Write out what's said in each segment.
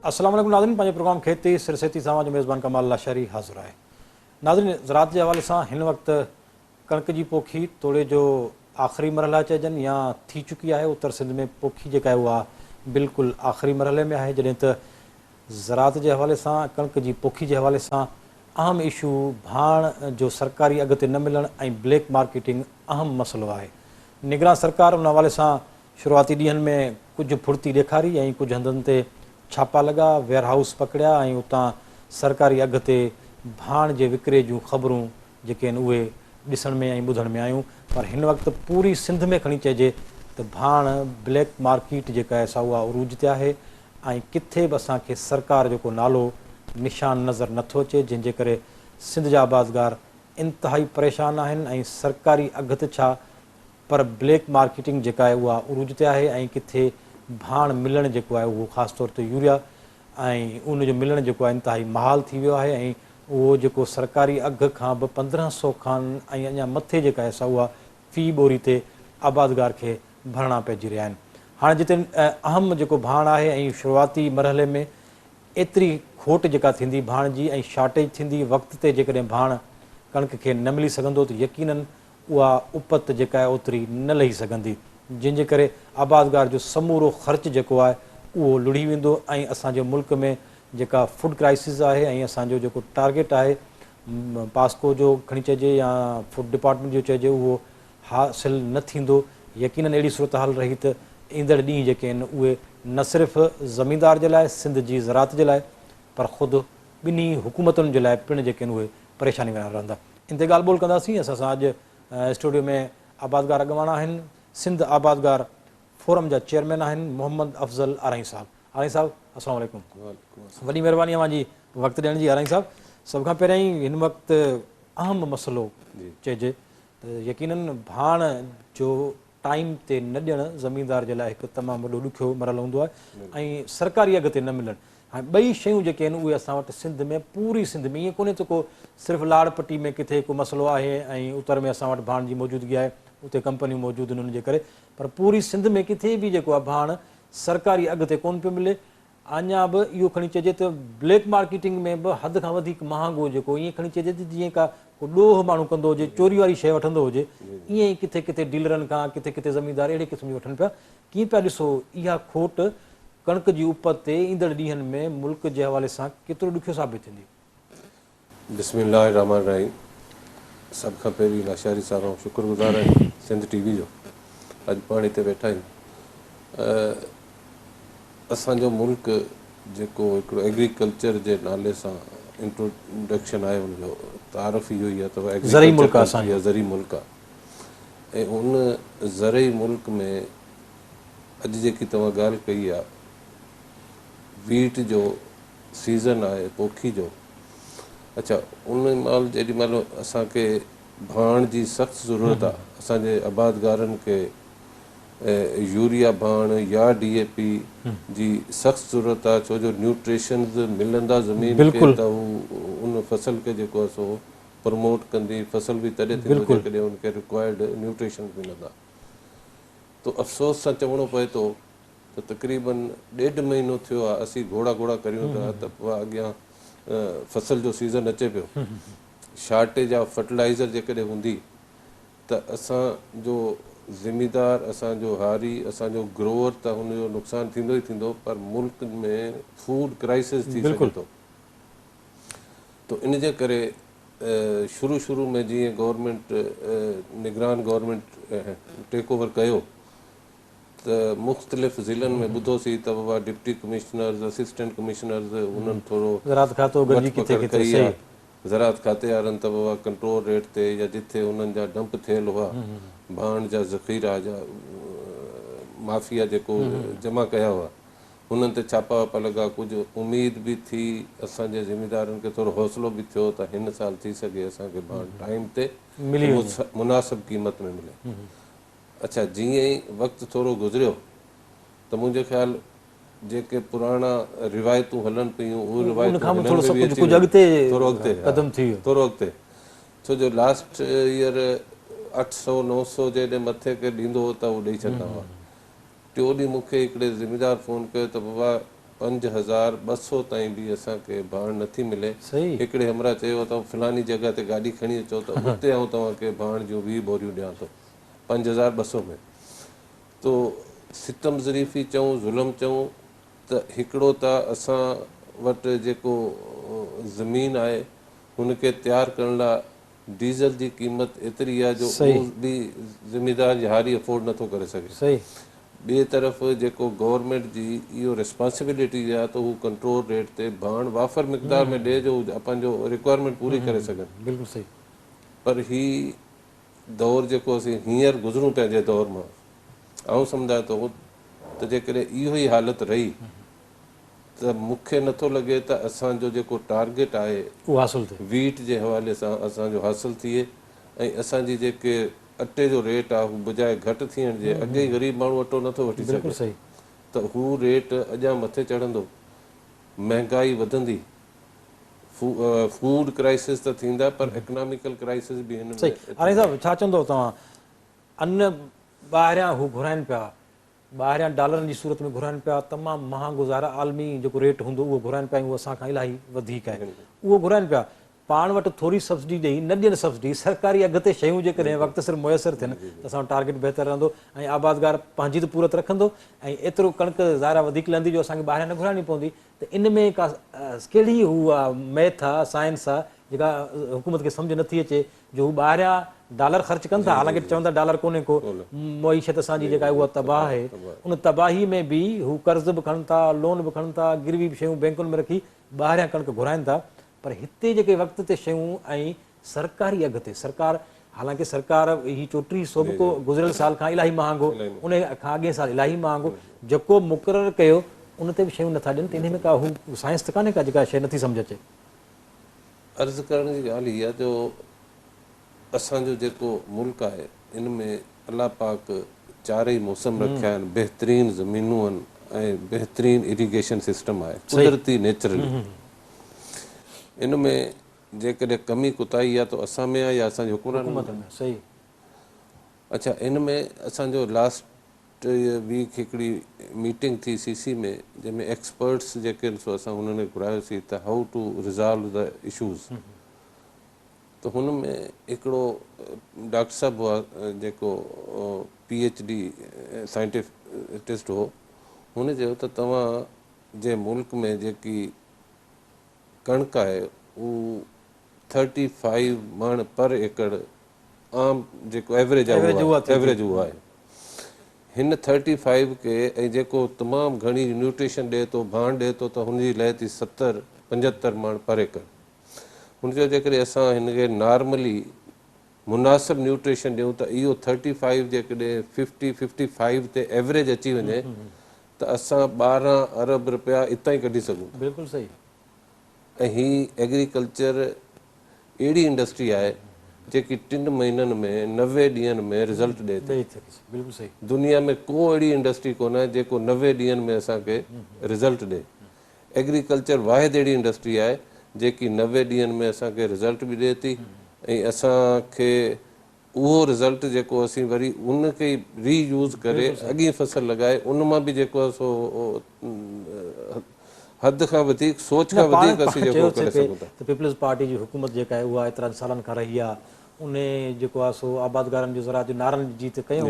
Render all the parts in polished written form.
अस्सलाम वालेकुम नाज़रीन, पंहिंजे प्रोग्राम खेती सिरसेती सां जो मेज़बान कमाल लाशारी हाज़िर आहे। नाज़रीन, ज़राअत जे हवाले सां हिन वक़्तु कणिक जी पोखी तोड़े जो आख़िरी मरहला चइजनि या थी चुकी आहे। उत्तर सिंध में पोखी जेका आहे उहा बिल्कुलु आख़िरी मरहले में आहे, जॾहिं त ज़राअत जे हवाले सां कणिक जी पोखी जे हवाले सां अहम इशू भाण जो सरकारी अघ ते न मिलणु ऐं ब्लैक मार्केटिंग अहम मसइलो आहे। निगरान सरकार उन हवाले सां शुरूआती ॾींहंनि में कुझु फुर्ती ॾेखारी ऐं कुझु हंधनि ते छापा लॻा, वेयर हाउस पकड़िया ऐं उतां सरकारी अघ ते भाण जे विकिरे जूं ख़बरूं जेके आहिनि उहे ॾिसण में ऐं ॿुधण में आयूं। पर हिन वक़्तु पूरी सिंध में खणी चइजे त भाण ब्लैक मार्केट जेका आहे सा उहा उरूज ते आहे ऐं किथे बि असांखे सरकार जो को नालो निशान नज़र नथो अचे, जंहिंजे करे सिंध जा आबादगार इंतिहाई परेशान आहिनि ऐं सरकारी अघ ते छा पर ब्लैक मार्केटिंग जेका आहे उहा उरूज ते आहे ऐं किथे भाण मिलणु जेको आहे उहो ख़ासि तौर ते यूरिया ऐं उनजो मिलणु जेको आहे इंतिहाई महाल थी वियो आहे ऐं उहो जेको सरकारी अघ खां बि 1500 खां ऐं अञा मथे जेका आहे सा उहा फ़ी ॿोरी ते आबादगार खे भरणा पइजी रहिया आहिनि। हाणे जिते अहम जेको भाण आहे ऐं शुरूआती मरहले में एतिरी खोट जेका थींदी भाण जी ऐं शॉर्टेज थींदी वक़्त ते जेकॾहिं भाण कणिक खे न मिली सघंदो त यकीननि उहा उपत जेका आहे ओतिरी न लही सघंदी, जंहिंजे करे आबादगार जो समूरो ख़र्च जेको आहे उहो लुड़ी वेंदो ऐं असांजे मुल्क में जेका फूड क्राइसिस आहे ऐं असांजो जेको टारगेट आहे पास्को जो खणी चइजे या फूड डिपार्टमेंट जो चइजे उहो हासिलु न थींदो। यकीननि अहिड़ी सूरत हाल रही त ईंदड़ ॾींहं जेके आहिनि उहे न सिर्फ़ु ज़मींदार जे लाइ, सिंध जी ज़राअत जे लाइ, पर ख़ुदि ॿिन्ही हुकूमतुनि जे लाइ पिणु जेके आहिनि उहे परेशानी वारा रहंदा। इन ते ॻाल्हि ॿोल कंदासीं। असां सां अॼु स्टूडियो में आबादगार अॻवान आहिनि, सिंध आबादगार फोरम जा चेयरमैन आहिनि मोहम्मद अफ़ज़ल आरई साहब। आरई साहब अस्सलाम वालेकुम। वॾी महिरबानी आहे मुंहिंजी वक़्तु ॾियण जी। आरई साहब, सभ खां पहिरियों ई हिन वक़्तु अहम मसइलो चइजे त यकीननि भाण जो टाइम ते न ॾियणु ज़मीनदार जे लाइ हिकु तमामु वॾो ॾुखियो मरहलो हूंदो आहे ऐं सरकारी अघ ते न मिलणु। हाणे ॿई शयूं जेके आहिनि उहे असां वटि सिंध में पूरी सिंध में ईअं कोन्हे त को सिर्फ़ु लाड़पट्टी में किथे को मसइलो आहे ऐं उत्तर में असां वटि भाण जी मौजूदगी आहे, उते कंपनियूं मौजूदु आहिनि उनजे करे, पर पूरी सिंध में किथे बि जेको आहे भाण सरकारी अघ ते कोन पियो मिले। अञा बि इहो खणी चइजे त ब्लैक मार्केटिंग में बि हद खां वधीक महांगो जेको ईअं खणी चइजे त जीअं का को ॾोह माण्हू कंदो हुजे, चोरी वारी शइ वठंदो हुजे, ईअं ई किथे किथे डीलरनि खां, किथे किथे ज़मीनदार अहिड़े क़िस्म जी वठनि पिया। कीअं पिया ॾिसो इहा खोट कणिक जी उपत ते ईंदड़ ॾींहंनि में मुल्क जे हवाले सां केतिरो ॾुखियो साबित थींदी? बिस्मिल्लाह रहमान रहीम। सभ खां पहिरीं लाशारी साहब शुक्रगुज़ार आहिनि सिंध टीवी जो, अॼु पाण हिते वेठा आहियूं। असांजो मुल्क जेको हिकिड़ो एग्रीकल्चर जे नाले सां इंट्रोडक्शन आहे, हुनजो तारफ़ इहो ई आहे त ज़रई मुल्क आहे, ज़री मुल्क आहे। ऐं उन ज़रई मुल्क में अॼु जेकी तव्हां ॻाल्हि कई आहे, वीट जो सीज़न आहे, पोखी जो, अच्छा उन महिल जेॾी महिल असांखे भाण जी सख़्तु ज़रूरत आहे, असांजे आबादगारनि खे यूरिया भाण या DAP जी सख़्तु ज़रूरत आहे, छो जो न्यूट्रिशन्स मिलंदा ज़मीन खे त हू उन फसल खे जेको आहे सो प्रमोट कंदी, फसल बि तॾहिं थींदो जेकॾहिं उनखे रिक्वायर्ड न्यूट्रिशन मिलंदा। तो अफ़सोस सां चवणो पए थो त तक़रीबन 1.5 महीनो थियो आहे असीं घोड़ा करियूं था त पोइ अॻियां फसल जो सीज़न अचे पियो, शॉर्टेज ऑफ फर्टिलाइज़र जेकॾहिं हूंदी त असांजो ज़िमीदार, असांजो हारी, असांजो ग्रोवर त हुनजो नुक़सानु थींदो ई थींदो, पर मुल्क में फूड क्राइसिस थी सघे थो। तो इन जे करे शुरू में जीअं गवर्नमेंट निगरान गवर्नमेंट टेक ओवर कयो त मुख़्तलिफ़ ज़िलनि में ॿुधोसीं त बाबा डिप्टी कमिश्नर्स, असिस्टेंट कमिश्नर्स उन्हनि थोरो कई आहे, ज़राअत खाते वारनि त बाबा कंट्रोल रेट ते या जिथे उन्हनि जा डंप थियल हुआ, भाण जा ज़ख़ीरा जा माफ़िया जेको जमा कया हुआ, उन्हनि ते छापा वापा लॻा। कुझु उमेद बि थी, असांजे ज़िमेदारनि खे थोरो हौसलो बि थियो त हिन साल थी सघे असांखे भाण टाइम ते मुनासिब क़ीमत में मिले। अच्छा, जीअं ई वक़्तु थोरो गुज़रियो त मुंहिंजे ख़्याल जेके पुराणा रिवायतूं हलनि पियूं उहे रिवायतूं थोरो अॻिते, छो जो लास्ट ईयर 800-900 जॾहिं मथे के ॾींदो हो त उहो ॾेई छॾंदा हुआ। टियों ॾींहुं मूंखे हिकिड़े ज़िमेदार फ़ोन कयो त बाबा 5200 ताईं बि असांखे भाण नथी मिले। सही हिकिड़े हमरा चयो त फलानी जॻह ते गाॾी खणी अचो त उते आउं तव्हांखे भाण जूं 20 बोरियूं ॾियां थो 5200 में। तो सितम ज़रीफ़ी चऊं ज़ुल्म चऊं त हिकिड़ो त असां वटि जेको ज़मीन आहे हुनखे तयारु करण लाइ डीज़ल जी क़ीमत एतिरी आहे जो उहो बि ज़मींदार हारी अफोर्ड नथो करे सघे। सही ॿिए तरफ़ जेको गवर्नमेंट जी इहो रिस्पॉन्सिबिलिटी आहे त हू कंट्रोल रेट ते भाण वाफ़र मिक़दार में ॾिए जो पंहिंजो रिक्वायरमेंट पूरी करे सघनि। बिल्कुलु सही। पर ही दौर जेको असीं हींअर गुज़रूं पिया जे दौर मां, आउं सम्झां थो त जेकॾहिं इहो ई हालति रही त मूंखे नथो लॻे त असांजो जेको टारगेट आहे उहो हासिलु थिए, वीट जे हवाले सां असांजो हासिलु थिए ऐं असांजी जेके अटे जो रेट आहे हू बजाए घटि थियण जे, अॻे ई ग़रीब माण्हू अटो नथो वठी बिल्कुलु सघे सही। त हू रेट अञा मथे चढ़ंदो, महांगाई वधंदी, फूड क्राइसिस त थींदा पर इकनॉमिकल क्राइसिस बि हिन सही। में। हाणे साहब छा चवंदव तव्हां, अन्न ॿाहिरियां हू घुराइनि पिया, ॿाहिरियां डॉलरनि जी सूरत में घुराइनि पिया, तमामु महांगो ज़ारा आलमी जेको रेट हूंदो उहो घुराइनि पिया, उहो असांखां इलाही वधीक आहे, उहो घुराइनि पिया। पाण वटि थोरी सब्सिडी ॾेई न ॾियनि सब्सिडी, सरकारी अघ ते शयूं जेकॾहिं वक़्तु सिर मुयसरु थियनि त असांजो टारगेट बहितरु रहंदो ऐं आबादगार पंहिंजी त पूरत रखंदो ऐं एतिरो कणिक ज़ारा वधीक लहंदी जो असांखे ॿाहिरियां न घुराइणी पवंदी। त इन में का कहिड़ी हू आहे मैथ आहे, साइंस आहे जेका हुकूमत खे सम्झ नथी अचे जो हू ॿाहिरियां डॉलर ख़र्चु कनि था, हालांकि चवनि था डॉलर कोन्हे को, मईशत असांजी जेका आहे उहा तबाह आहे, उन तबाही में बि हू कर्ज़ बि खणनि था, लोन बि खणनि था, गिरवी बि शयूं बैंकुनि में रखी ॿाहिरियां कणिक घुराइनि था। पर हिते जेके वक़्त ते शयूं ऐं सरकारी अघ ते, सरकार हालांकि सरकार ही चोटी सोबिको गुज़िरियल साल खां इलाही महांगो, उन खां अॻे साल इलाही महांगो जेको मुक़ररु कयो उन ते बि शयूं नथा ॾियनि, त इन में का हू साइंस त कान्हे का जेका शइ नथी सम्झ अचे। अर्ज़ु करण जी ॻाल्हि इहा जो असांजो जेको मुल्क आहे इन में अलाह पाक चारई मौसम रखिया आहिनि, बहितरीनु ज़मीनूं आहिनि ऐं बहितरीनु इरीगेशन सिस्टम आहे, कुदरती नेचुरली। इन में जेकॾहिं कमी कुताही आहे त असां में आहे या असांजे हुकूमत में। सही। अच्छा, इन में असांजो लास्ट वीक हिकिड़ी मीटिंग थी सीसी में जंहिंमें एक्सपर्ट्स जेके आहिनि सो असां हुननि घुरायोसीं त हाउ टू रिज़ॉल्व द इशूज़। त हुन में हिकिड़ो डॉक्टर साहिबु हुआ जेको PhD साइंटिस्ट हो, हुन चयो त तव्हां जे मुल्क में जेकी कणिक आहे उहो 35 मण पर एकड़ आम जेको एवरेज उहो आहे। हिन 35 खे ऐं जेको तमामु घणी न्यूट्रिशन ॾिए थो, भाण ॾिए थो, त हुनजी लहे थी 70-75 मण पर एकड़। हुन चयो जेकॾहिं असां हिनखे नॉर्मली मुनासिबु न्यूट्रिशन ॾियूं त इहो 35 जेकॾहिं 50-55 ते एवरेज अची वञे त असां 12 अरब रुपया इतां ई कढी सघूं। बिल्कुलु सही। ऐं ही एग्रीकल्चर अहिड़ी इंडस्ट्री आहे जेकी 3 महीननि में 90 ॾींहंनि में रिज़ल्ट ॾिए थी। बिल्कुलु सही। दुनिया में को अहिड़ी इंडस्ट्री कोन्हे जेको 90 ॾींहंनि में असांखे रिज़ल्ट ॾिए। एग्रीकल्चर वाहिद अहिड़ी इंडस्ट्री आहे जेकी 90 ॾींहंनि में असांखे रिज़ल्ट बि ॾिए थी ऐं असांखे उहो रिज़ल्ट जेको असीं वरी उनखे रीयूज़ करे अॻी फसल लॻाए उन मां बि जेको आहे सो हद खां वधीक सोच खां वधीक असीं जेको करे सघूं था। त पीपल्स पार्टी जी हुकूमत जेका आहे उहा एतिरा सालनि खां रही आहे, उन जेको आहे सो आबादगारनि जो ज़रात जो नारनि जी त कयूं,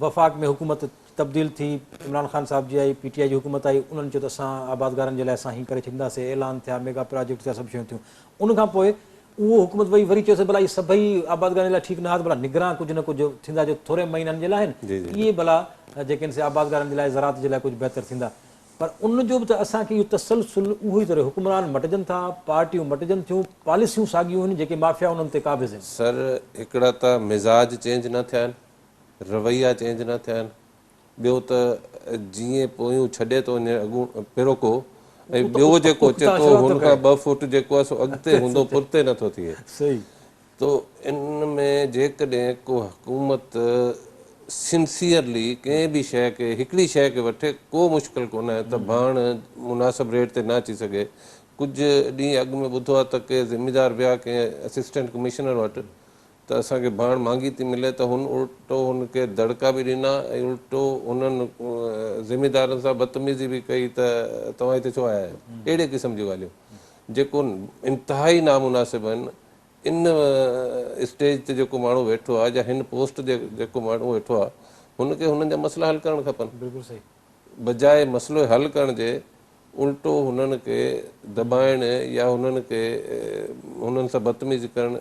वफ़ाक़ में हुकूमत तब्दील थी, इमरान ख़ान साहिब जी आई, PTI जी हुकूमत आई, उन्हनि चयो त असां आबादगारनि जे लाइ असां हीअं करे छॾींदासीं, ऐलान थिया, मेगा प्रोजेक्ट थिया, सभु शयूं थियूं। उनखां पोइ उहो हुकूमत वरी चयोसीं भला इहे सभई आबादगारनि जे लाइ ठीकु न आहे, भला निगरान कुझु न कुझु थींदा जो थोरे महीननि जे लाइ आहिनि, इहे भला जेके आहिनि से आबादगारनि जे लाइ ज़रात जे लाइ कुझु बहितरु थींदा। पर उनजो बि त असांखे इहो तसलसुल उहो ई त रहे, हुकुमरान मटिजनि था, पार्टियूं मटिजनि थियूं, पॉलिसियूं साॻियूं आहिनि जेके माफ़िया उन्हनि ते क़ाबिज़ आहिनि। सर हिकिड़ा त मिज़ाज चेंज न थिया आहिनि, रवैया चेंज न थिया आहिनि, ॿियो त जीअं पोयूं छॾे थो वञे अॻूं पहिरों ऐं ॿियो जेको अचे थो हुनखां 2 फुट जेको आहे सो अॻिते हूंदो पुठिते नथो थिए। सही। तो इन में जेकॾहिं को हुकूमत सिंसियरली कंहिं बि शइ खे हिकिड़ी शइ खे वठे, को मुश्किल कोन आहे त भाण मुनासिबु रेट ते न अची सघे। कुझु ॾींहं अॻु में ॿुधो आहे त के ज़िमेदार विया कंहिं असिस्टेंट कमिश्नर वटि त असांखे भाण महांगी थी मिले त हुन उल्टो हुनखे दड़का बि ॾिना ऐं उल्टो हुननि ज़िमेदारनि सां बदतमीज़ी बि कई त तव्हां हिते छो आया आहियो, अहिड़े क़िस्म जूं ॻाल्हियूं जेको इंतिहाई नामुनासिब आहिनि। इन स्टेज ते जेको माण्हू वेठो आहे या हिन पोस्ट ते जेको माण्हू वेठो आहे हुनखे हुननि जा मसइला हल करणु खपनि, बिल्कुलु सही। बजाए मसइलो हल करण जे उल्टो हुननि खे दॿाइण या हुननि खे हुननि सां बदतमीज़ी करण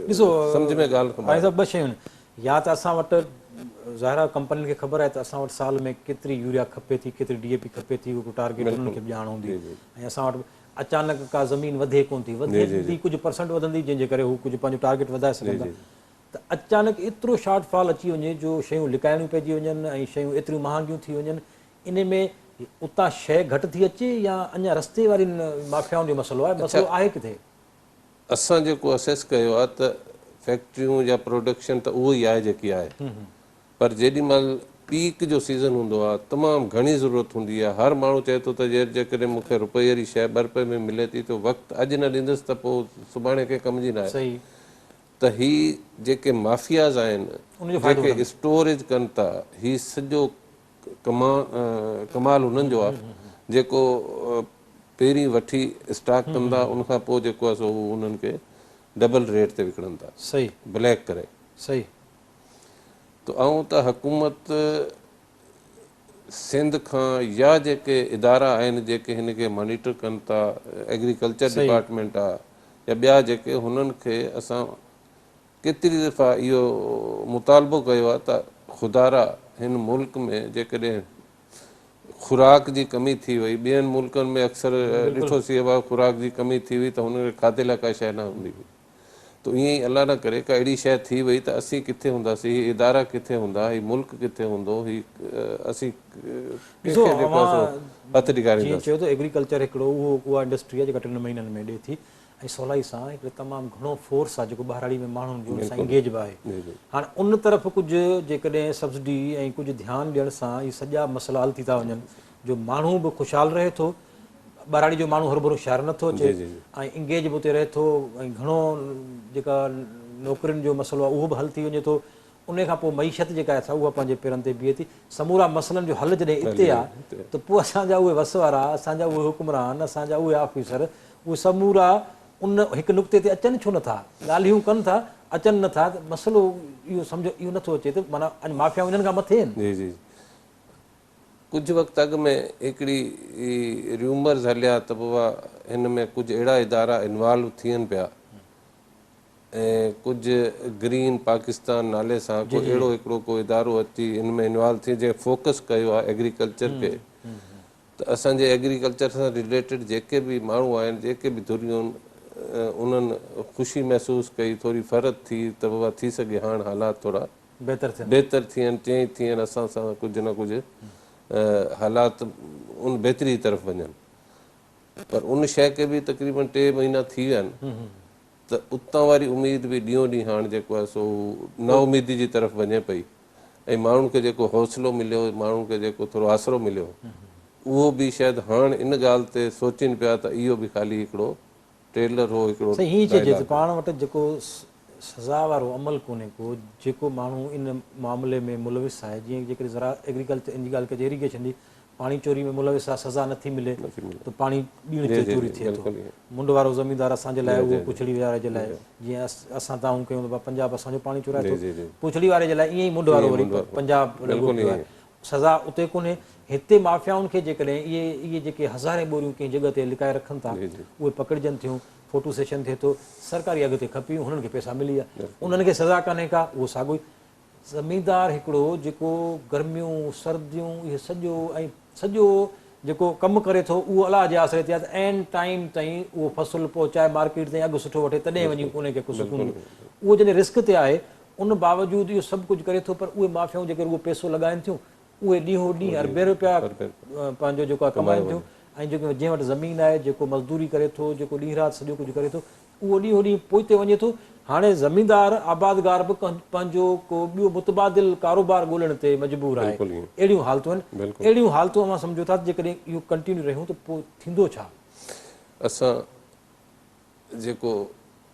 ॾिसो सम्झ में ॻाल्हि हाणे सभु ॿ शयूं आहिनि, या त असां वटि ज़ाहिर आहे कंपनियुनि खे ख़बर आहे त असां वटि साल में केतिरी यूरिया खपे थी, केतिरी DAP खपे थी, उहो टारगेट उन्हनि खे बि ॼाण हूंदी। ऐं असां वटि अचानक का ज़मीन वधे कोन थी, वधंदी कुझु परसेंट वधंदी जंहिंजे करे हू कुझु पंहिंजो टारगेट वधाए सघंदा। त अचानक एतिरो शॉर्टफॉल अची वञे जो शयूं लिकाइणियूं पइजी वञनि ऐं शयूं एतिरियूं महांगियूं थी वञनि, इन में उतां शइ घटि थी अचे या अञा रस्ते वारी माफ़ियाउनि जो मसइलो आहे, मसइलो आहे किथे? असां जेको असेस कयो आहे त फैक्ट्रियूं या प्रोडक्शन त उहो ई आहे जेकी आहे, पर जेॾीमहिल पीक जो सीज़न हूंदो आहे तमामु घणी ज़रूरत हूंदी आहे। हर माण्हू चए थो त जेकॾहिं मूंखे रुपए वारी शइ ₹2 में मिले थी त वक़्तु अॼु न ॾींदुसि त पोइ सुभाणे कंहिं कम जी न आहे। सही। त ही जेके माफ़ियाज़ आहिनि जेके स्टोरेज कनि था, ही सॼो कमाल उन्हनि जो आहे जेको पहिरीं वठी स्टॉक कंदा, उनखां पोइ जेको आहे सो उन्हनि खे डबल रेट ते विकिणनि था, सही, ब्लैक करे। सही। त ऐं त हुकूमत सिंध खां या जेके इदारा आहिनि जेके हिन खे मॉनिटर कनि था, एग्रीकल्चर डिपार्टमेंट आहे या ॿिया जेके, हुननि खे असां केतिरी दफ़ा इहो मुतालबो कयो आहे त ख़ुदारा हिन मुल्क में जेकॾहिं खुराक जी कमी थी वई, ॿियनि मुल्कनि में अक्सर ॾिठोसीं आहे खुराक जी कमी थी वई त हुनखे खाधे लाइ का शइ न हूंदी हुई। त ईअं ई अलाह न करे का अहिड़ी शइ थी वई त असीं किथे हूंदासीं, हीअ इदारा किथे हूंदा, हीअ मुल्क किथे हूंदो, हीअ असीं हथ ॾेखारींदासीं। जीअं चयो त एग्रीकल्चर हिकिड़ो उहा इंडस्ट्री आहे जेका 3 महीननि में ॾिए थी ऐं सवलाई सां हिकिड़े तमामु घणो फोर्स आहे जेको ॿाहिराड़ी में माण्हुनि जो सां इंगेज बि आहे। हाणे उन तरफ़ कुझु जेकॾहिं सब्सिडी ऐं कुझु ध्यानु ॾियण सां इहे सॼा मसइला हल थी था वञनि, जो माण्हू बि ख़ुशहाल रहे थो, ॿाहिराड़ी जो माण्हू हरू भरू शहर नथो अचे ऐं इंगेज बि उते रहे थो ऐं घणो जेका नौकरियुनि जो मसइलो आहे उहो बि हल थी वञे थो। उन खां पोइ मईशत जेका आहे उहा पंहिंजे पेरनि ते बीहे थी। समूरा मसइलनि जो हल जॾहिं हिते आहे त पोइ असांजा उहे वसवारा, असांजा उहे हुकुमरान, असांजा उहे ऑफिसर, उहे समूरा उन हिकु नुक़्ते ते अचनि छो नथा, ॻाल्हियूं कनि था, अचनि नथा। त मसइलो इहो सम्झो इहो नथो अचे त माना अॼु माफ़ियाऊं इन्हनि खां मथे आहिनि। जी जी। कुझु वक़्तु अॻु में हिकिड़ी रूमर्स हलिया त बाबा हिन में कुझु अहिड़ा इदारा इन्वॉल्व थियनि पिया ऐं कुझु ग्रीन पाकिस्तान नाले सां कोई अहिड़ो हिकिड़ो को इदारो अची हिन में इन्वॉल्व थिए जंहिं फोकस कयो आहे एग्रीकल्चर खे। त असांजे एग्रीकल्चर सां रिलेटेड जेके बि माण्हू आहिनि, जेके बि धुरियूं आहिनि, उन्हनि ख़ुशी महसूसु कई, थोरी फ़र्क़ थी त बाबा थी सघे हाणे हालात थोरा बहितर थियनि, चेंज थियनि, असां सां कुझु न कुझु हालात उन बहितरी तरफ़ वञनि। पर उन शइ खे बि तक़रीबन 3 महीना थी विया आहिनि त उतां वारी उमेद बि ॾींहों ॾींहुं हाणे जेको आहे सो नाउमीदी जी तरफ़ वञे पई ऐं माण्हुनि खे जेको हौसलो मिलियो, माण्हुनि खे जेको थोरो आसिरो मिलियो, उहो बि शायदि हाणे इन ॻाल्हि ते सोचनि पिया त इहो बि ख़ाली हिकिड़ो ट्रेलर हो, हिकिड़ो हीअं चइजे त पाण वटि जेको सज़ा वारो अमल कोन्हे को, जेको माण्हू इन मामले में मुलविस आहे, जीअं जेकॾहिं ज़रा एग्रीकल्चर इन जी ॻाल्हि कजे इरीगेशन जी, पाणी चोरी में मुलविस आहे, सज़ा नथी मिले त पाणी ॾींहं ते चोरी थिए थो। मुंड वारो ज़मीनदार असांजे लाइ उहो पुछड़ी वारे जे लाइ, जीअं असां तव्हां कयूं त पंजाब असांजो पाणी चुराए थो, पुछड़ी वारे जे लाइ ईअं ई मुंड वारो वरी पंजाब लॻो पियो आहे। सज़ा उते कोन्हे। हिते माफ़ियाउनि खे जेकॾहिं इहे जेके हज़ारे ॿोरियूं कंहिं जॻह ते लिकाए रखनि था, उहे पकड़जनि थियूं, फोटो सेशन थिए थो, सरकारी अॻिते खपियूं, हुननि खे पैसा मिली विया, उन्हनि खे सज़ा कान्हे का, उहो साॻियो ई ज़मीनदार हिकिड़ो जेको गर्मियूं सर्दियूं इहे सॼो जेको कमु करे थो उहो अलाह जे आसिरे ते आहे त एन टाइम ताईं उहो फ़सुलु पहुचाए मार्केट ताईं अघु सुठो वठे, तॾहिं वञी उनखे कुझु सुकून। उहो जॾहिं रिस्क ते आहे, उन बावजूदि इहो सभु कुझु करे थो, पर उहे माफ़ियाऊं जेके उहो पैसो लॻाइनि थियूं, उहे ॾींहों ॾींहुं अरबे रुपया पंहिंजो जेको आहे कमाइनि थियूं। ऐं जेको जंहिं वटि ज़मीन आहे, जेको मज़दूरी करे थो, जेको ॾींहुं राति सॼो कुझु करे थो, उहो ॾींहों ॾींहुं पोइते वञे थो। हाणे ज़मीनदार आबादगार बि पंहिंजो को ॿियो मुतबादिल कारोबार ॻोल्हण ते मजबूर आहे। अहिड़ियूं हालतूं आहिनि। अहिड़ियूं हालतूं असां सम्झो था जेकॾहिं इहो कंटिन्यू रहियूं त पोइ थींदो छा? असां जेको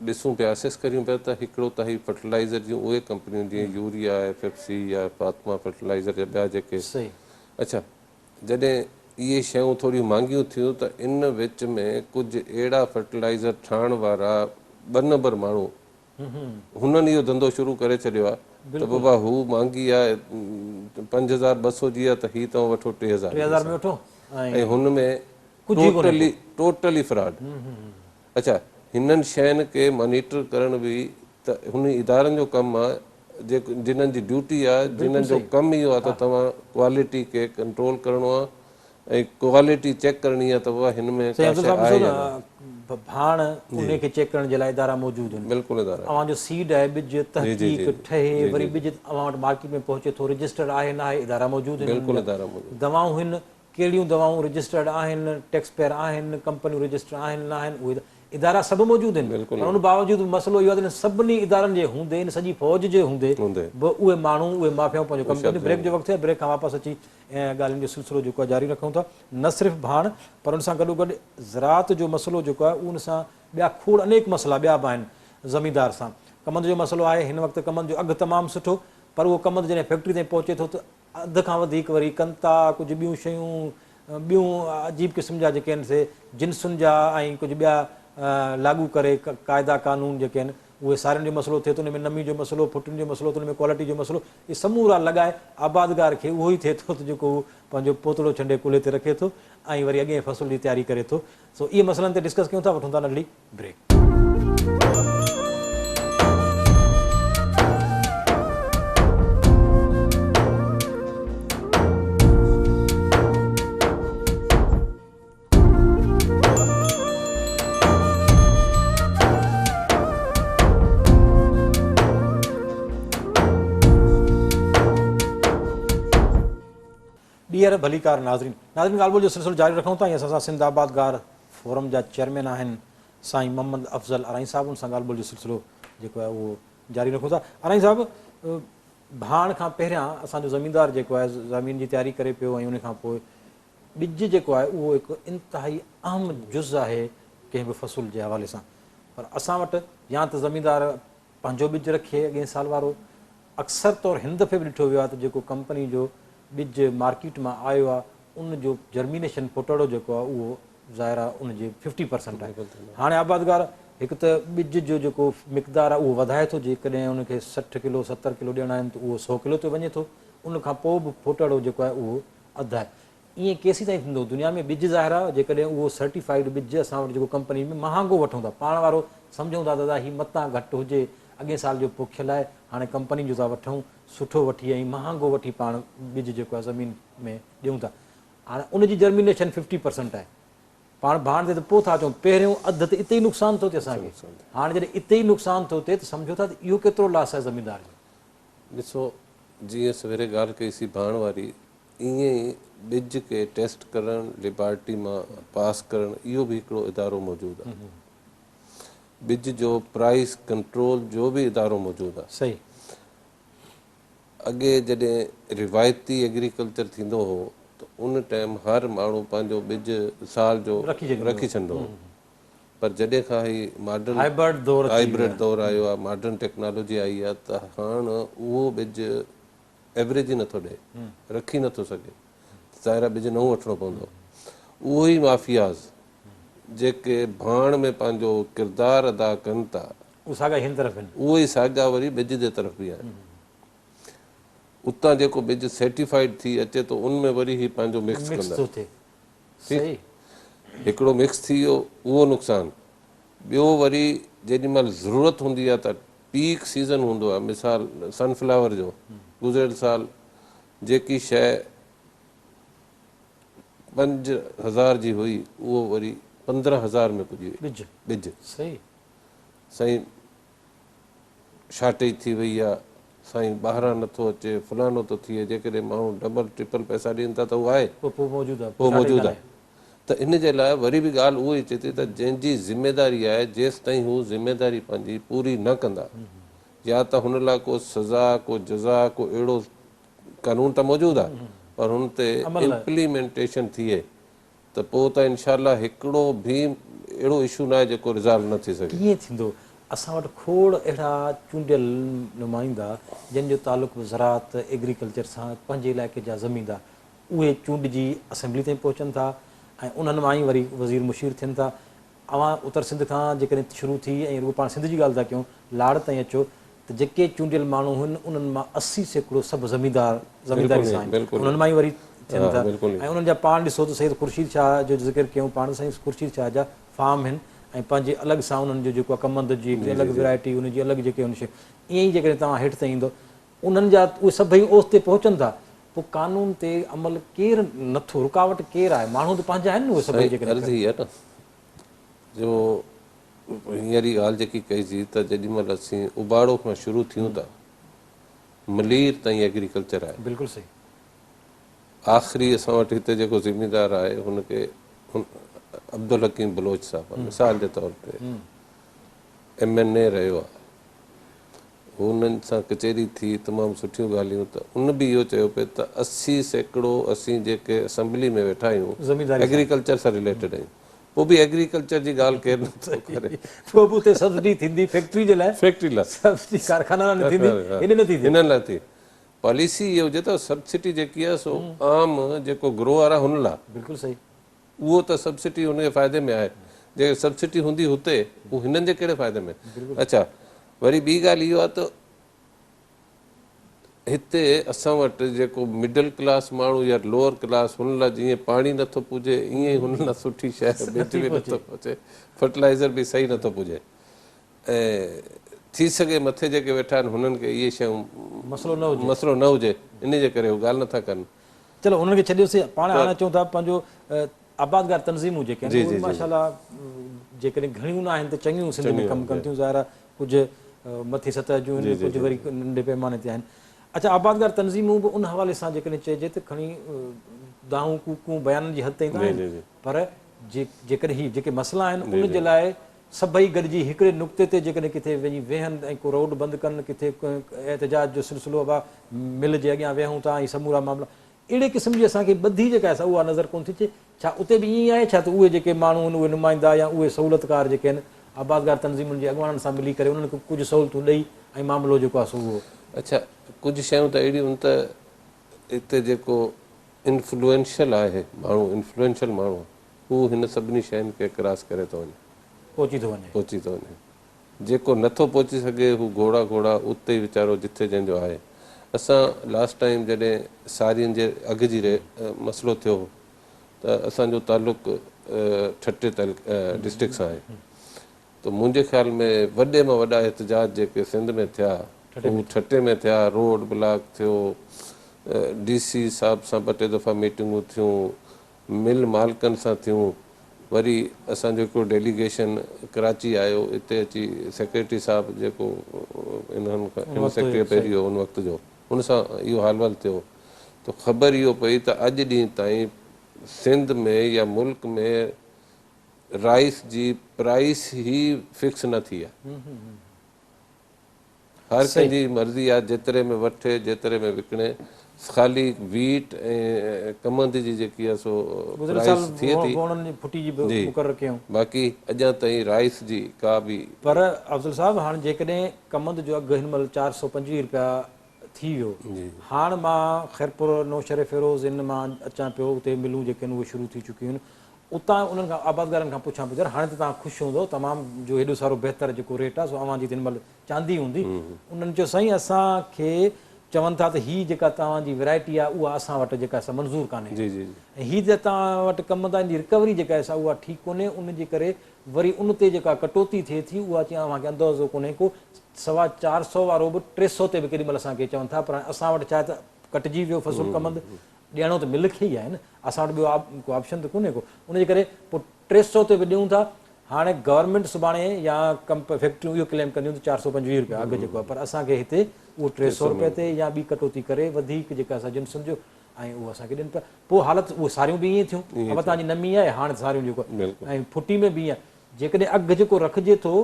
ॾिसूं पिया असेस करियूं पिया त हिकिड़ो त हीउ फर्टिलाइज़र जूं उहे कंपनियूं जीअं यूरिया FFC या फातमा फर्टिलाइज़र या ॿिया जेके सही अच्छा जॾहिं इहे शयूं थोरियूं महांगियूं थियूं त इन विच में कुझु अहिड़ा फर्टिलाइज़र ठाहिण वारा ॿ नंबर माण्हू हुननि इहो धंधो शुरू करे छॾियो आहे त बाबा हू महांगी आहे 5200 जी आहे त हीअ तव्हां वठो 3000 में वठो ऐं हुन में टोटली फ्रॉड अच्छा हिननि शयुनि खे मॉनिटर करण बि त हुन इदारनि जो कमु आहे जेको जिन्हनि जी ड्यूटी आहे जिन्हनि जो कमु इहो आहे त तव्हां क्वालिटी खे कंट्रोल करिणो आहे ऐं क्वालिटी चेक करणी आहे त बाबा हिन में का शइ आहे या न भाण उनखे चेक करण जे लाइ इदारा मौजूदु आहिनि बिल्कुलु इदारा अव्हांजो सीड आहे ॿिज तहक़ीक़ ठहे वरी ॿिज अव्हां वटि मार्केट में पहुचे थो रजिस्टर्ड आहे न आहे इदारा मौजूदु आहिनि बिल्कुलु इदारा मौजूदु दवाऊं आहिनि कहिड़ियूं दवाऊं रजिस्टर्ड आहिनि टैक्स पेयर आहिनि कंपनियूं रजिस्टर्ड आहिनि न आहिनि उहे इदारा सभु मौजूदु आहिनि पर उन बावजूदि मसइलो इहो आहे त सभिनी इदारनि जे हूंदे इन सॼी फ़ौज जे हूंदे बि उहे माण्हू उहे माफ़ियाऊं पंहिंजो कमु कनि ब्रेक जो वक़्तु आहे ब्रेक खां वापसि अची ऐं ॻाल्हियुनि जो सिलसिलो जेको आहे जारी रखूं था न सिर्फ़ु भाण पर उन सां गॾोगॾु ज़रात जो मसइलो जेको आहे उन सां ॿिया खोड़ अनेक मसइला ॿिया बि आहिनि ज़मीनदार सां कमंद जो मसइलो आहे हिन वक़्तु कमंद जो अघु तमामु सुठो पर उहो कमंद जॾहिं फैक्ट्री ताईं पहुचे थो त अधु खां वधीक वरी कनि था कुझु ॿियूं शयूं ॿियूं अजीब क़िस्म जा जेके आहिनि से जिन्सुनि जा ऐं कुझु ॿिया लागू करे क़ाइदा कानून जेके आहिनि उहे सारियुनि जो मसइलो थिए थो उन में नमी जो मसइलो फुटुनि जो मसइलो उन में क्वालिटी जो मसइलो इहे समूरा लॻाए आबादगार खे उहो ई थिए थो त जेको उहो पंहिंजो पोतड़ो छंडे कुल्हे ते रखे थो ऐं वरी अॻे फ़सुल जी तयारी करे थो सो इहे मसइलनि ते डिस्कस कयूं था वठूं था नंढड़ी ब्रेक ॿीहर भलीकार नाज़रीन ॻाल्हि ॿोल जो सिलसिलो जारी रखूं था ऐं असां सां सिंध आबादगार फोरम जा चेयरमैन आहिनि साईं मोहम्मद अफ़ज़ल अराई साहिब उन सां ॻाल्हि ॿोल जो सिलसिलो जेको आहे उहो जारी रखूं था अराई साहिबु भाण खां पहिरियां असांजो ज़मीनदार जेको आहे ज़मीन जी तयारी करे पियो ऐं उन खां पोइ ॿिज जेको आहे उहो हिकु इंतिहाई अहम जुज़ आहे कंहिं बि फ़सुल जे हवाले सां पर असां वटि या त ज़मीनदार पंहिंजो ॿिज रखे अॻे साल वारो अक्सर तौरु हिन दफ़े बि ॾिठो वियो आहे त जेको कंपनी जो ॿिज मार्केट मां आयो आहे उनजो जर्मिनेशन फुटड़ो जेको आहे उहो ज़ाहिर आहे उनजे 50% आहे हाणे आबादगार हिकु त ॿिज जो जेको मिक़दारु आहे उहो वधाए थो जेकॾहिं उनखे 60 किलो 70 किलो ॾियणा आहिनि त उहो 100 किलो ते वञे थो उनखां पोइ बि फुटड़ो जेको आहे उहो अधु आहे ईअं केसीं ताईं थींदो दुनिया में ॿिज ज़ाहिर आहे जेकॾहिं उहो सर्टिफाइड ॿिज असां वटि जेको कंपनी में महांगो वठूं था पाण वारो सम्झूं था दादा हीउ मतां घटि हुजे अॻे साल जो पोखियल आहे हाणे कंपनी जो था वठूं सुठो वठी ऐं महांगो वठी पाण ॿिज जेको आहे ज़मीन में ॾियूं था हाणे उनजी जर्मिनेशन 50% आहे पाण भाण ते त पोइ था अचूं पहिरियों अधु त इते ई नुक़सानु थो थिए असांखे हाणे जॾहिं इते ई नुक़सानु थो थिए त सम्झो था त इहो केतिरो लॉस आहे ज़मीनदार जो ॾिसो जीअं सवेरे ॻाल्हि कईसीं भाण वारी ईअं ई ॿिज खे टेस्ट करणु लेबॉरेटरी मां पास करणु इहो बि हिकिड़ो इदारो मौजूदु आहे ॿिज जो प्राइस कंट्रोल जो बि इदारो मौजूदु आहे सही अॻे जॾहिं रिवायती एग्रीकल्चर थींदो हो त उन टाइम हर माण्हू पंहिंजो ॿिज साल जो रखी छॾंदो हो पर जॾहिं खां ही मॉडर्न हाइब्रिड दौरु आयो आहे मॉडर्न टेक्नोलॉजी आई आहे त हाणे उहो ॿिज एवरेज ई नथो ॾे रखी नथो सघे ज़ाहिर ॿिज नओं वठिणो पवंदो उहो ई माफ़ियाज़ जेके भाण में पंहिंजो किरदारु अदा कनि था उहे ई साॻा वरी ॿिज जे तरफ़ बि आहिनि उतां जेको ॿिज सर्टिफाइड थी अचे थो उनमें वरी ही पंहिंजो मिक्स कंदा हिकिड़ो मिक्स थी वियो उहो नुक़सानु ॿियो वरी जेॾी महिल ज़रूरत हूंदी आहे त पीक सीज़न हूंदो आहे मिसाल सनफ्लावर जो गुज़िरियल साल जेकी शइ 5000 जी हुई उहो वरी 15000 में पुॼी वई ॿिज साईं शॉर्टेज थी वई आहे साईं ॿाहिरां नथो अचे फलानो थो थिए जेकॾहिं माण्हू डबल ट्रिपल पैसा ॾियनि था त उहो आहे पोइ मौजूदु आहे त इन जे लाइ वरी बि ॻाल्हि उहा ई अचे थी त जंहिंजी ज़िमेदारी आहे जेसि ताईं हू ज़िमेदारी पंहिंजी पूरी न कंदा या त हुन लाइ को सज़ा को जज़ा को अहिड़ो कानून त मौजूदु आहे पर हुन ते इम्प्लीमेंटेशन थिए त पोइ त इनशा हिकिड़ो बि अहिड़ो इशू न आहे जेको रिज़ॉल्व न थी सघे कीअं थींदो असां वटि खोड़ अहिड़ा चूंडियल नुमाइंदा जिन जो तालुक़ु ज़रात एग्रीकल्चर सां पंहिंजे इलाइक़े जा ज़मीनदार उहे चूंडिजी असेंबली ताईं पहुचनि था ऐं उन्हनि मां ई वरी वज़ीर मुशीर थियनि था। अवां उत्तर सिंध खां जेकॾहिं शुरू थी ऐं रुॻो पाण सिंध जी ॻाल्हि था कयूं लाड़ ताईं अचो त जेके चूंडियल माण्हू आहिनि उन्हनि मां 80% सभु ज़मीनदारी सां आहिनि, उन्हनि मां ई वरी थियनि था। ऐं उन्हनि जा पाण ॾिसो त सैयद ख़ुर्शीद शाह जो ज़िक्र कयूं पाण साईं ख़ुर्शीद शाह जा फार्म आहिनि ऐं पंहिंजे अलॻि सां उन्हनि जो जेको आहे कमंद जी अलॻि वैरायटी उनजी अलॻि जेके उन शइ ईअं ई जेकॾहिं तव्हां हेठि ताईं ईंदो उन्हनि जा उहे सभई ओस ते पहुचनि था। पोइ कानून ते अमल केरु नथो, रुकावट केरु आहे? माण्हू त पंहिंजा आहिनि न उहे सभई जेके अर्ज़ ई आहे न जो हींअर ई ॻाल्हि जेकी कईसीं त जेॾी महिल असीं उबाड़ो खां शुरू थियूं था मलीर ताईं एग्रीकल्चर आहे। बिल्कुलु सही। आख़िरी असां वटि हिते जेको ज़िमेदार आहे हुनखे अब्दुल हकीम बलोच साहिबु आहे, मिसाल जे तौर ते MNA रहियो आहे, हुननि सां कचहरी थी तमामु सुठियूं ॻाल्हियूं त उन बि इहो चयो पिए त 80% असीं जेके असेंबली में वेठा आहियूं एग्रीकल्चर सां रिलेटेड आहियूं। पोइ बि एग्रीकल्चर जी ॻाल्हि केरु नथो करे। पोइ बि उते सब्सिडी थींदी फैक्ट्री जे लाइ, फैक्ट्री लाइ सब्सिडी कारखाना लाइ थींदी, हिननि लाइ थी पॉलिसी इहो हुजे त सब्सिडी जेकी आहे सो आम जेको ग्रोअर आहे हुन लाइ। बिल्कुलु सही। उहो त सब्सिडी हुनजे फ़ाइदे में आहे, जेके सब्सिडी हूंदी हुते उहो हिननि जे कहिड़े फ़ाइदे में। अच्छा वरी ॿी ॻाल्हि इहो आहे त हिते असां वटि जेको मिडल क्लास माण्हू या लोअर क्लास हुन लाइ जीअं पाणी नथो पुॼे ईअं ई हुन लाइ सुठी शइ ॿिज बि नथो पहुचे, फर्टिलाइज़र बि सही नथो पुॼे ऐं थी सघे मथे जेके वेठा आहिनि हुननि खे इहे शयूं मसइलो न हुजे इन जे करे उहे ॻाल्हि नथा कनि। चलो उन्हनि खे छॾियोसीं, पाण हाणे चऊं था पंहिंजो आबादगार तनज़ीमूं जेके आहिनि माशाल्लाह जेकॾहिं घणियूं न आहिनि त चङियूं सिंध में कमु कनि थियूं, ज़ाहिर कुझु मथे सतह जूं आहिनि, कुझु वरी नंढे पैमाने ते आहिनि। अच्छा आबादगार तनज़ीमूं बि उन हवाले सां जेकॾहिं चइजे त खणी दाऊं कूकूं बयाननि जी हद ताईं त आहिनि, पर जेकॾहिं हीअ जेके मसइला आहिनि उन जे लाइ सभई गॾिजी हिकिड़े नुक़्ते ते जेकॾहिं किथे वञी वेहनि ऐं को रोड बंदि कनि, किथे एहतजाज जो सिलसिलो आहे मिल जे अॻियां वेहूं था ऐं समूरा मामला अहिड़े क़िस्म जी असांखे ॿधी जेका आहे उहा नज़र कोन थी अचे। छा उते बि ईअं ई आहे छा त उहे जेके माण्हू आहिनि उहे नुमाइंदा या उहे सहूलियतकार जेके आहिनि आबादगार तनज़ीमुनि जे अॻुवाननि सां मिली करे उन्हनि खे कुझु सहूलियतूं ॾेई ऐं मामिलो जेको आहे सो उहो अच्छा कुझु शयूं त अहिड़ियूं आहिनि त हिते जेको इन्फ्लुएंशियल आहे माण्हू, इन्फ्लुएंशियल माण्हू हू हिन सभिनी शयुनि खे क्रॉस करे थो वञे, पहुची थो वञे। जेको नथो पहुची सघे हू घोड़ा घोड़ा उते ई वीचारो जिथे जंहिंजो आहे। असां लास्ट टाइम जॾहिं सारियुनि जे अघ जी मसइलो थियो त असांजो तालुक़ु ठटे डिस्ट्रिक्ट सां आहे त मुंहिंजे ख़्याल में वॾे मां वॾा एहतजाज जेके सिंध में थिया हू ठटे में थिया, रोड ब्लॉक थियो, DC साहिब सां 2-3 दफ़ा मीटिंगूं थियूं, मिल मालिकनि सां थियूं, वरी असांजो हिकिड़ो डेलीगेशन कराची आयो, हिते अची सेक्रेटरी साहिबु जेको इन्हनि सेक्रेटरी पहिरीं हुओ उन वक़्त जो हुन सां इहो हाल वाल थियो त ख़बर इहो पई त अॼु ॾींहं ताईं सिंध में या मुल्क में राइस जी प्राइस ई फिक्स न थी आहे। हर कंहिंजी मर्ज़ी आहे जेतिरे में वठे जेतिरे में विकिणे, ख़ाली वीट ऐं कमंद जी जेकी आहे सो प्राइस थिए थी, बाक़ी अञा ताईं राइस जी का बि। पर अफ़ज़ल साहिबु हाणे जेकॾहिं कमंद जो अघु हिन महिल 425 रुपया थी वियो, हाणे मां ख़ैरपुर नौशहर फिरोज़ इन मां अचां पियो, उते मिलूं जेके आहिनि उहे शुरू थी चुकियूं आहिनि, उतां उन्हनि खां आबादगारनि खां पुछां पियो हाणे त तव्हां ख़ुशि हूंदो तमामु जो हेॾो सारो बहितर जेको रेट आहे सो अव्हां जी त हिन महिल चांदी हूंदी। उन्हनि चयो साईं असांखे चवनि था त हीअ जेका तव्हांजी वैरायटी आहे उहा असां वटि जेका आहे मंज़ूरु कान्हे, ऐं हीअ त तव्हां वटि कमंद जी रिकवरी जेका आहे उहा ठीकु कोन्हे, उनजे करे वरी उन ते जेका कटौती थिए थी उहा चई अव्हांखे अंदाज़ो कोन्हे को 450 वारो बि 300 ते बि केॾी महिल असांखे चवनि था, पर असां वटि छा त कटिजी वियो फ़सुलु कमंद ॾियणो त मिल खे ई आहे न, असां वटि ॿियो को ऑप्शन त कोन्हे को, उनजे करे पोइ 300 ते बि ॾियूं था। हाणे गवर्नमेंट सुभाणे या फैक्ट्रियूं इहो क्लेम कंदियूं त 425 रुपया अघु जेको आहे, पर असांखे हिते उहो 300 रुपए ते या ॿी कटौती करे वधीक जेका असां जिन सम्झो ऐं उहो असांखे ॾियनि पिया। पोइ हालत उहे सारियूं बि ईअं थियूं, अब तव्हांजी नमी आहे हाणे सारियूं जेको ऐं फुटी में बि ईअं, जेकॾहिं अघु जेको रखिजे थो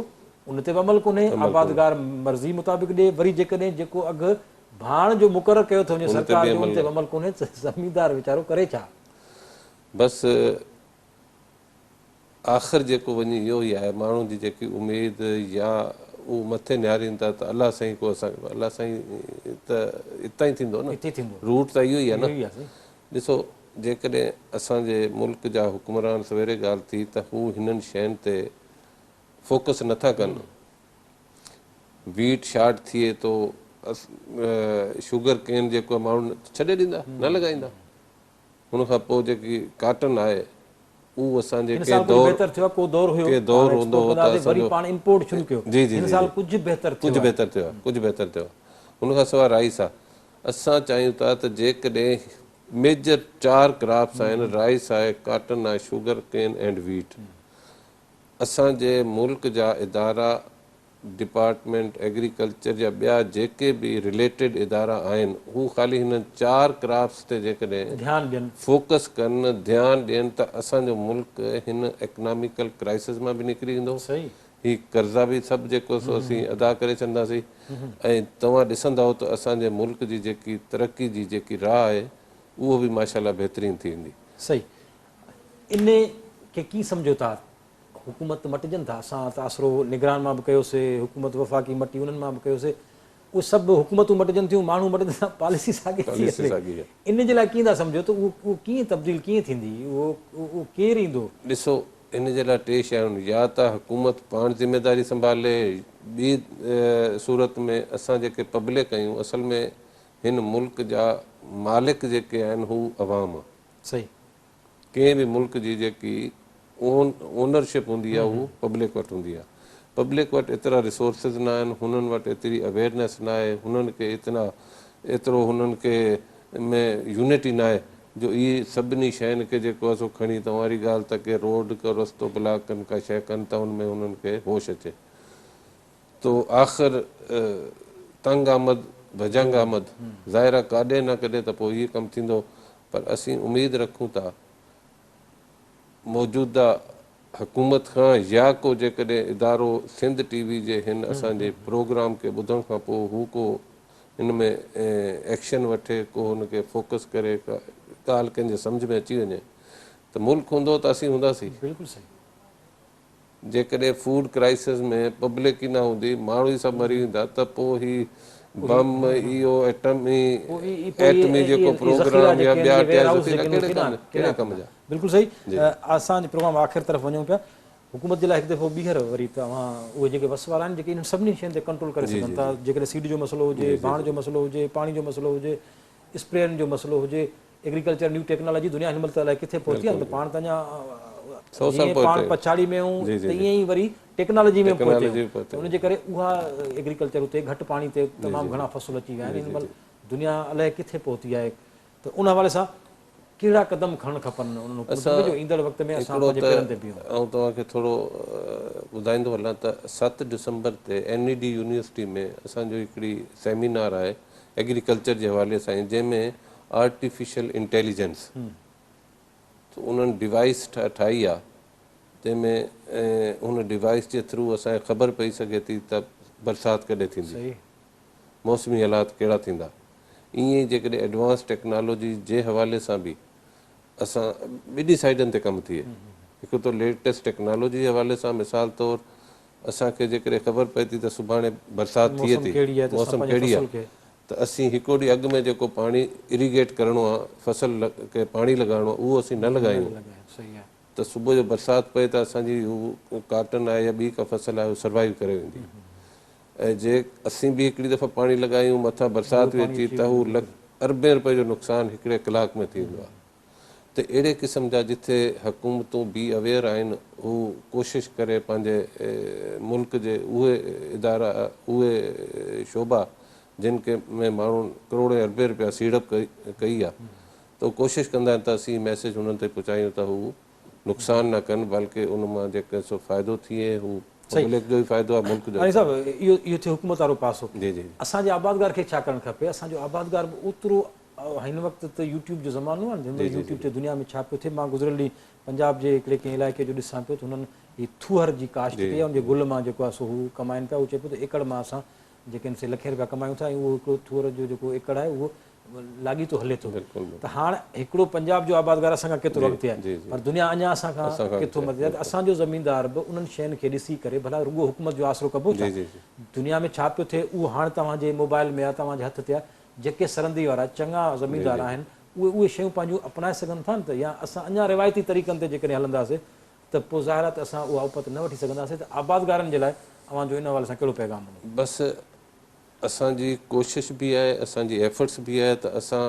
उन ते बि अमल कोन्हे, आबादगार मर्ज़ी मुताबिक़ ॾिए, वरी जेकॾहिं जेको अघु भाण जो मुक़ररु कयो थो वञे सरकार जो उन ते अमल कोन्हे, ज़मीनदार वीचारो करे छा। बसि आख़िर जेको वञी इहो ई आहे माण्हुनि जी जेकी उमेदु या उहो मथे निहारीनि था त अलाह साईं को असां अलाह साईं त हितां ई थींदो न, हिते थींदो रूट त इहो ई आहे इहो न। ई आहे साईं। ॾिसो जेकॾहिं असांजे मुल्क जा हुक्मरान सवेरे ॻाल्हि थी त हू हिननि शयुनि ते फोकस नथा कनि, वीट शार्ट थिए थो, शुगर केन जेको माण्हू छॾे ॾींदा, न लॻाईंदा। हुन खां पोइ जेकी काटन आहे उहो असांजे हिन के साल कुझु दौर बहितर थियो आहे, को दौर हुयो के पाण दौर हूंदो एक्सपोर्ट हो त कंदा हुआसीं, वरी असांजो पाण इंपोर्ट शुरू कयो। जी जी हिन जी साल जी कुझु बहितर थियो कुझु आहे। बहितर थियो आहे, कुझु बहितर थियो आहे। हुन खां सवाइ राइस आहे। असां चाहियूं था त जेकॾहिं मेजर 4 क्रॉप्स आहिनि, राइस आहे, काटन आहे, शुगर केन एंड वीट, असांजे मुल्क जा इदारा, डिपार्टमेंट एग्रीकल्चर या ॿिया जेके बि रिलेटेड इदारा आहिनि, हू ख़ाली हिन 4 क्रॉप्स ते जेकॾहिं ध्यानु ॾियनि। फोकस कनि, ध्यानु ॾियनि त असांजो मुल्क हिन इकनॉमिकल क्राइसिस मां बि निकिरी ईंदो। सही। ही कर्ज़ा बि सभु जेको सो असीं अदा करे छॾंदासीं। ऐं तव्हां ॾिसंदव त असांजे मुल्क जी जेकी तरक़ी जी जेकी राह आहे उहो बि माशाल्लाह बहितरीनु थी वेंदी। सही। इन खे कीअं सम्झो था? हुकूमत मटिजनि था, असां त आसिरो निगरान मां बि कयोसीं, हुकूमत वफ़ाक़ी मटी उन्हनि मां बि कयोसीं, उहे सभु हुकूमतूं मटिजनि थियूं, माण्हू मटिजनि था, पॉलिसी साॻी थी पॉलिसी हले। साॻी आहे। इन जे लाइ कीअं था सम्झो त उहो कीअं तब्दील कीअं थींदी, उहो केरु ईंदो? ॾिसो इन जे लाइ 3 शयूं, या त हुकूमत पाण ज़िम्मेदारी संभाले, ॿी सूरत में असां जेके पब्लिक आहियूं, असल में हिन मुल्क जा मालिक जेके आहिनि हू अवाम। सही। कंहिं बि मुल्क जी जेकी ओनरशिप हूंदी आहे उहो पब्लिक वटि हूंदी आहे। पब्लिक वटि एतिरा रिसोर्सिस न आहिनि, हुननि वटि एतिरी अवेयरनेस न आहे, हुननि खे एतिरो हुननि खे में यूनिटी न आहे जो इहे सभिनी शयुनि खे जेको आहे सो खणी तव्हांजी ॻाल्हि त के रोड को रस्तो ब्लॉक कनि, का शइ कनि त हुन में हुननि खे होश अचे। तो आख़िर तंग आमद भजंग आमद, ज़ाहिर आहे काॾे न कॾे त पोइ इहे कमु थींदो। पर असीं उमेदु रखूं था मौजूदा हुकूमत खां, या को जेकॾहिं इदारो सिंध टीवी जे हिन असांजे प्रोग्राम खे ॿुधण खां पोइ हू को हिन में एक्शन वठे, को हुनखे फोकस करे, ॻाल्हि कंहिंजे सम्झ में अची वञे त मुल्क हूंदो त असीं हूंदासीं। बिल्कुलु सही। जेकॾहिं फूड क्राइसिस में पब्लिक ई न हूंदी, माण्हू ई सभु मरी वेंदा, त पोइ ही बम इहो एटमी जेको प्रोग्राम या ॿिया टिया ज़ख़ीरा कहिड़े कम जा। बिल्कुलु सही। असांजे प्रोग्राम आख़िर तरफ़ वञूं पिया। हुकूमत जे लाइ हिकु दफ़ो ॿीहर वरी तव्हां उहे जेके वस वारा आहिनि जेके इन्हनि सभिनी शयुनि ते कंट्रोल करे सघनि था, जेकॾहिं सीड जो मसइलो हुजे, बाण जो मसइलो हुजे, पाणी जो मसइलो हुजे, स्प्रेअनि जो मसइलो हुजे, एग्रीकल्चर न्यू टेक्नोलॉजी दुनिया हिन महिल त अलाए किथे पहुती आहे, त पाण त अञा जीअं पाण पछाड़ी में हूं त ईअं ई वरी टेक्नोलॉजी में पहुचे, त उनजे करे उहा एग्रीकल्चर उते घटि पाणी ते तमामु घणा फसल अची विया आहिनि। हिन महिल दुनिया अलाए किथे पहुती आहे, त उन हवाले सां कहिड़ा क़दम खणणु खपनि उन्हनि जो ईंदड़ वक़्त में असां पंहिंजे पेरनि ते बीहूं। ऐं तव्हांखे थोरो ॿुधाईंदो हलां त 7 दिसंबर ते NED यूनिवर्सिटी में असांजो हिकिड़ी सेमिनार आहे एग्रीकल्चर जे हवाले सां, जंहिंमें आर्टिफिशियल इंटेलिजेंस उन्हनि डिवाइस ठाही आहे, तंहिंमें हुन डिवाइस जे थ्रू असांखे ख़बर पई सघे थी त बरसाति कॾहिं थींदी, मौसमी हालात कहिड़ा थींदा। ईअं ई जेकॾहिं एडवांस टेक्नोलॉजी जे हवाले सां बि असां ॿिनी साइडनि ते कमु थिए। हिकु त लेटेस्ट टेक्नोलॉजी जे हवाले सां, मिसाल तौरु असांखे जेकॾहिं ख़बर पए थी त सुभाणे बरसाति थिए थी, मौसम कहिड़ी आहे, त असीं हिकु ॾींहुं अॻु में जेको पाणी इरीगेट करिणो आहे, फसल खे पाणी लॻाइणो आहे, उहो असीं न लॻायूं त सुबुह जो बरसाति पए त असांजी हू काटन आहे या ॿी का फसल आहे उहो सर्वाइव करे वेंदी। ऐं जे असीं बि हिकिड़ी दफ़ा पाणी लॻायूं, मथां बरसाति बि अची, त हू अरबें रुपए जो नुक़सानु हिकिड़े कलाक में थी वेंदो आहे। त अहिड़े क़िस्म जा जिथे हुकूमतूं बि अवेयर आहिनि, हू कोशिशि करे पंहिंजे मुल्क जे उहे इदारा, उहे शोबा जिन खे में माण्हू करोड़े अरबे रुपया सीड़प कई आहे, त उहे कोशिशि कंदा आहिनि त असीं मैसेज हुननि ताईं पहुचायूं त हू नुक़सानु न कनि, बल्कि उन मां जेके सो फ़ाइदो थिए हू पब्लिक जो ई फ़ाइदो आहे, मुल्क जो। इहो थियो हुकूमत वारो पासो। जी जी। असांजे आबादगार खे छा करणु खपे? असांजो आबादगार बि ओतिरो, हिन वक़्तु त यूट्यूब जो ज़मानो आहे न, यूट्यूब ते दुनिया में छा पियो थिए। मां गुज़िरियल ॾींहुं पंजाब जे हिकिड़े कंहिं इलाइक़े जो ॾिसां पियो त हुननि हीअ थूहर जी काश्त कई आहे, उनजे गुल मां जेको आहे सो हू कमाइनि पिया। उहो चए पियो त एकड़ मां असां जेके से लखे रुपया कमायूं था, ऐं उहो हिकिड़ो थूहर जो जेको एकड़ आहे उहो लाॻीतो हले थो बिल्कुलु त हाणे हिकिड़ो पंजाब जो आबादगार असांखां केतिरो अॻिते आहे, जी, जी। पर दुनिया अञा असांखां किथो मथे आहे। त असांजो ज़मीनदार बि उन्हनि शयुनि खे ॾिसी करे भला रुॻो हुकूमत जो आसिरो कबो छा? जी, जी, जी। दुनिया में छा पियो थिए उहो हाणे तव्हांजे मोबाइल में आहे, तव्हांजे हथ ते आहे। जेके सरंदी वारा चङा ज़मीनदार आहिनि उहे शयूं पंहिंजूं अपनाए सघनि था न। त या असां अञा रिवायती तरीक़नि ते जेकॾहिं हलंदासीं त पोइ ज़ाहिर आहे त असां उहा उपत न वठी सघंदासीं। त आबादगारनि जे लाइ अवांजो इन हवाले सां कहिड़ो पैगाम हूंदो? बसि असांजी कोशिशि बि आहे, असांजी एफर्ट्स बि आहे त असां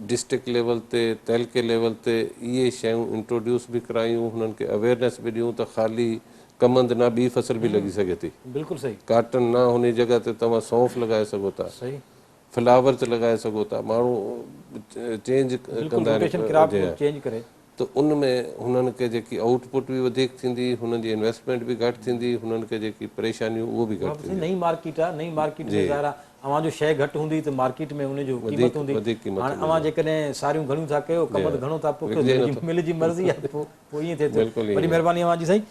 डिस्ट्रिक्ट लेवल ते तहलके लेवल ते इहे शयूं इंट्रोड्यूस बि करायूं, हुननि खे अवेयरनेस बि ॾियूं त ख़ाली कमंद न ॿी फसल बि लॻी सघे थी। बिल्कुलु सही, काटन न हुन जॻह ते तव्हां सौंफ लॻाए सघो था, सही, फ्लावर ते लॻाए सघो था, माण्हू चेंज कंदा रोटेशन आहिनि। क्राफ्ट चेंज करे। त उन में हुननि खे जेकी आउटपुट बि वधीक थींदी, हुननि जी इन्वेस्टमेंट बि घटि थींदी, हुननि खे जेकी परेशानियूं उहो बि घटि थींदी। नई मार्केट आहे, नई मार्केट में ज़ाहिर आहे अवांजो शइ घटि हूंदी त मार्केट में उनजो क़ीमत हूंदी। वधीक क़ीमत हाणे अवां जेकॾहिं सारियूं घणियूं था कयो, कमंद घणो था पोखियो, मिल जी मर्ज़ी आहे, पोइ ईअं थिए थो। बिल्कुलु वॾी महिरबानी अवां जी साईं,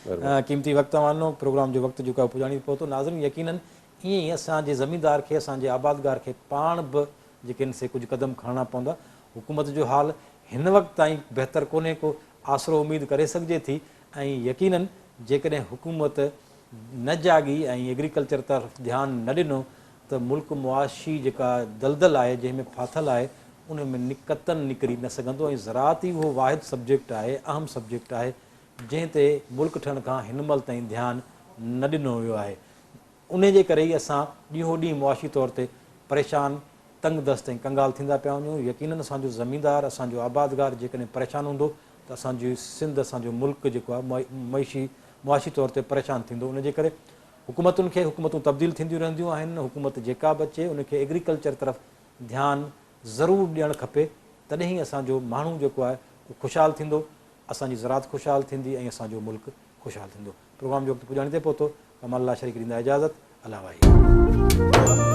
क़ीमती वक़्तु अवानो प्रोग्राम जो वक़्तु जेको आहे पुॼाणी पहुतो। नाज़रीन यकीनन ईअं ई असांजे ज़मीनदार खे, असांजे आबादगार खे पाण बि जेके आहिनि से कुझु क़दम खणणा पवंदा। हुकूमत जो हाल हिन वक़्तु ताईं बहितरु कोन्हे को आसिरो उमेद करे सघिजे थी। ऐं यकीनन जेकॾहिं हुकूमत न जागी ऐं एग्रीकल्चर तरफ़ ध्यानु न ॾिनो त मुल्क मुआशी जेका दलदल आहे, जंहिंमें फाथल आहे, उन में कतन निकिरी न सघंदो। ऐं ज़राअत ई उहो वाहिद सब्जेक्ट आहे, अहम सब्जेक्ट आहे, जंहिं ते मुल्क ठहण खां हिन महिल ताईं ध्यानु न ॾिनो वियो आहे। उन जे करे ई असां ॾींहों ॾींहुं मुआशी तौर ते परेशान, तंग दस्त ऐं कंगाल थींदा पिया वञूं। यकीनन असांजो ज़मीनदार, असांजो आबादगार जेकॾहिं परेशान हूंदो त असांजी सिंध, असांजो मुल्क जेको आहे मुआशी तौर ते परेशान थींदो। उनजे करे हुकूमतुनि खे, हुकूमतूं तब्दील थींदियूं रहंदियूं आहिनि, हुकूमत जेका बि अचे उनखे एग्रीकल्चर तरफ़ ध्यानु ज़रूरु ॾियणु खपे। तॾहिं ई असांजो माण्हू जेको आहे उहो ख़ुशहाल थींदो, असांजी ज़रात ख़ुशहाल थींदी ऐं असांजो मुल्क ख़ुशहाल थींदो। प्रोग्राम जो वक़्तु पुॼाणी ते पहुतो। कमाल अल्लाह शरीक ॾींदा इजाज़त। अल्लाह वाहिगुरु।